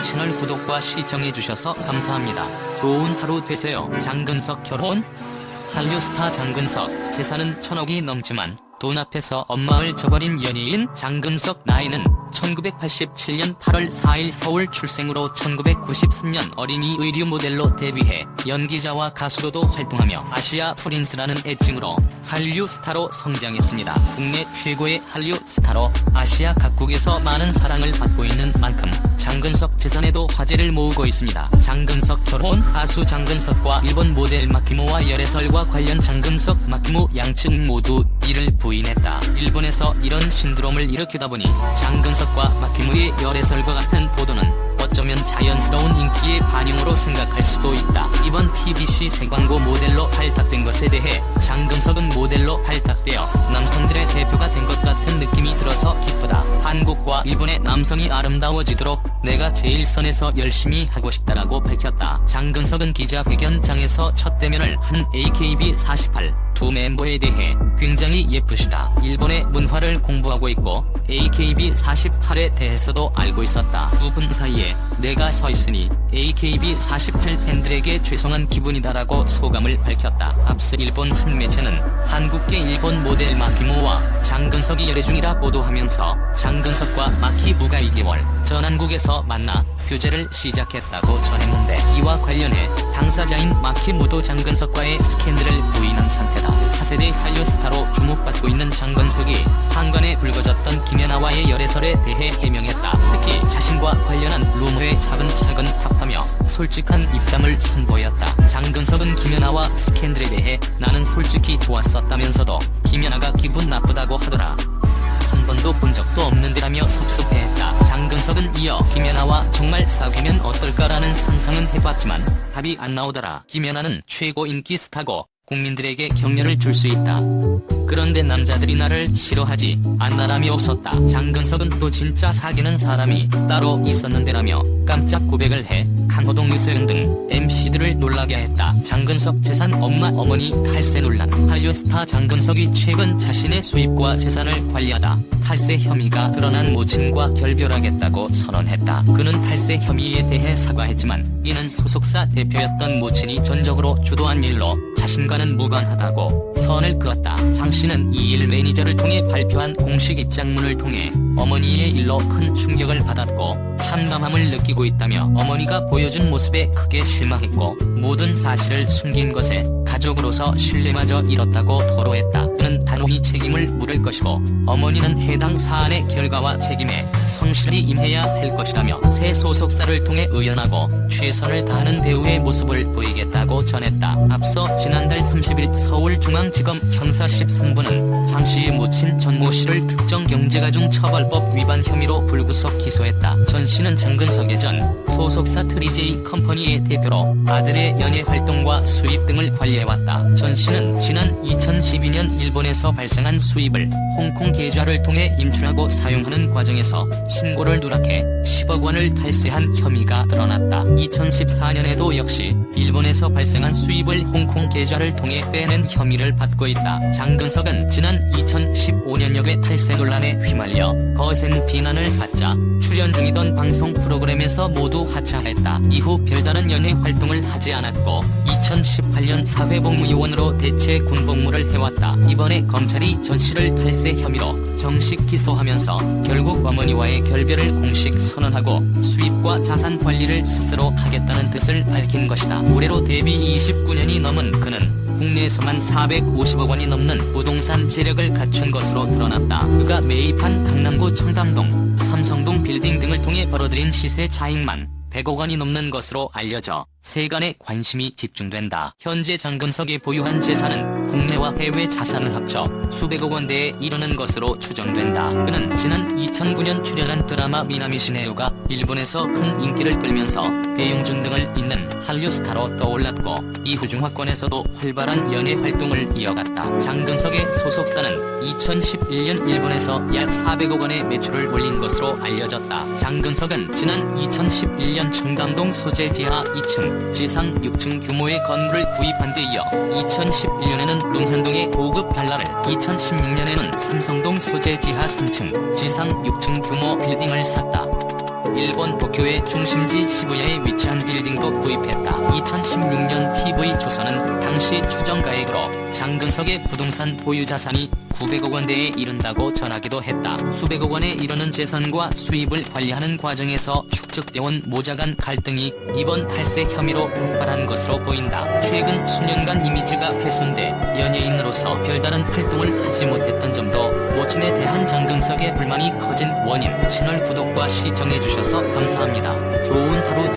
채널 구독과 시청해주셔서 감사합니다. 좋은 하루 되세요. 장근석 결혼? 한류 스타 장근석, 재산은 1000억이 넘지만 돈 앞에서 엄마를 저버린 연예인 장근석. 나이는 1987년 8월 4일 서울 출생으로 1993년 어린이 의류 모델로 데뷔해 연기자와 가수로도 활동하며 아시아 프린스라는 애칭으로 한류 스타로 성장했습니다. 국내 최고의 한류 스타로 아시아 각국에서 많은 사랑을 받고 있는 만큼 장근석 재산에도 화제를 모으고 있습니다. 장근석 결혼? 가수 장근석과 일본 모델 마키모와 열애설과 관련 장근석, 마키모 양측 모두 이를 부인했다. 일본에서 이런 신드롬을 일으키다 보니 장근석과 마키모의 열애설과 같은 보도는 어쩌면 자연스러운 인기의 반영으로 생각할 수도 있다. 이번 TBC 새 광고 모델로 발탁된 것에 대해 장근석은 모델로 발탁되어 남성들의 대표가 된 것 같은 느낌이 들어서 기쁘다. 한국과 일본의 남성이 아름다워지도록 내가 제일 선에서 열심히 하고 싶다라고 밝혔다. 장근석은 기자회견장에서 첫 대면을 한 AKB48 두 멤버에 대해 굉장히 예쁘시다. 일본의 문화를 공부하고 있고 AKB48에 대해서도 알고 있었다. 두 분 사이에 내가 서 있으니 AKB48 팬들에게 죄송한 기분이다라고 소감을 밝혔다. 앞서 일본 한 매체는 한국계 일본 모델 마키모와 장근석이 열애 중이라 보도하면서 장근석과 마키모가 2개월 전 한국에서 만나 교제를 시작했다고 전했는데, 이와 관련해 당사자인 마키모도 장근석과의 스캔들을 부인한 상태다. 차세대 한류 스타로 주목받고 있는 장근석이 한간에 불거졌던 김연아와의 열애설에 대해 해명했다. 특히 자신과 관련한 루머에 차근차근 합하며 솔직한 입담을 선보였다. 장근석은 김연아와 스캔들에 대해 나는 솔직히 좋았었다면서도 김연아가 기분 나쁘다고 하더라. 한 번도 본 적도 없는데라며 섭섭해했다. 장근석은 이어 김연아와 정말 사귀면 어떨까라는 상상은 해봤지만 답이 안 나오더라. 김연아는 최고 인기 스타고 국민들에게 격려를 줄 수 있다. 그런데 남자들이 나를 싫어하지 않나라며 웃었다. 장근석은 또 진짜 사귀는 사람이 따로 있었는데라며 깜짝 고백을 해 강호동, 유소연 등 MC들을 놀라게 했다. 장근석 재산 엄마 어머니 탈세 논란. 한류 스타 장근석이 최근 자신의 수입과 재산을 관리하다 탈세 혐의가 드러난 모친과 결별하겠다고 선언했다. 그는 탈세 혐의에 대해 사과했지만 이는 소속사 대표였던 모친이 전적으로 주도한 일로 자신과는 무관하다고 선을 그었다. 장 씨는 이 일 매니저를 통해 발표한 공식 입장문을 통해 어머니의 일로 큰 충격을 받았고 참담함을 느끼고 있다며 어머니가 보여준 모습에 크게 실망했고 모든 사실을 숨긴 것에 가족으로서 신뢰마저 잃었다고 토로했다. 그는 단호히 책임을 물을 것이고 어머니는 해당 사안의 결과와 책임에 성실히 임해야 할 것이라며 새 소속사를 통해 의연하고 최선을 다하는 배우의 모습을 보이겠다고 전했다. 앞서 지난달 30일 서울중앙지검 형사 13부는 장 씨의 모친 전모 씨를 특정경제가중 처벌법 위반 혐의로 불구속 기소했다. 전 씨는 장근석 예전 소속사 트리제이 컴퍼니의 대표로 아들의 연예 활동과 수입 등을 관리해왔다. 전 씨는 지난 2012년 일본에서 발생한 수입을 홍콩 계좌를 통해 인출하고 사용하는 과정에서 신고를 누락해 10억 원을 탈세한 혐의가 드러났다. 2014년에도 역시 일본에서 발생한 수입을 홍콩 계좌를 통해 빼낸 혐의를 받고 있다. 장근석은 지난 2015년역의 탈세 논란에 휘말려 거센 비난을 받자 출연 중이던 방송 프로그램에서 모두 하차했다. 이후 별다른 연예 활동을 하지 않았고 2018년 사회복무요원으로 대체 군복무를 해왔다. 이번에 검찰이 전 씨를 탈세 혐의로 정식 기소하면서 결국 어머니와의 결별을 공식 선언하고 수입과 자산 관리를 스스로 하겠다는 뜻을 밝힌 것이다. 올해로 데뷔 29년이 넘은 그는 국내에서만 450억 원이 넘는 부동산 재력을 갖춘 것으로 드러났다. 그가 매입한 강남구 청담동, 삼성동 빌딩 등을 통해 벌어들인 시세 차익만 100억 원이 넘는 것으로 알려져 세간의 관심이 집중된다. 현재 장근석이 보유한 재산은 국내와 해외 자산을 합쳐 수백억 원대에 이르는 것으로 추정된다. 그는 지난 2009년 출연한 드라마 미나미 시네요가 일본에서 큰 인기를 끌면서 배용준 등을 잇는 한류 스타로 떠올랐고 이후 중화권에서도 활발한 연예 활동을 이어갔다. 장근석의 소속사는 2011년 일본에서 약 400억 원의 매출을 올린 것으로 알려졌다. 장근석은 지난 2011년 청담동 소재 지하 2층 지상 6층 규모의 건물을 구입한 데 이어 2011년에는 논현동의 고급 빌라를, 2016년에는 삼성동 소재 지하 3층, 지상 6층 규모 빌딩을 샀다. 일본 도쿄의 중심지 시부야에 위치한 빌딩도 구입했다. 2016년 TV조선은 당시 추정가액으로 장근석의 부동산 보유 자산이 900억 원대에 이른다고 전하기도 했다. 수백억 원에 이르는 재산과 수입을 관리하는 과정에서 축적되어온 모자간 갈등이 이번 탈세 혐의로 폭발한 것으로 보인다. 최근 수년간 이미지가 훼손돼 연예인으로서 별다른 활동을 하지 못했던 점도 모친에 대한 장근석의 불만이 커진 원인. 채널 구독과 시청해주셔서 감사합니다. 좋은 하루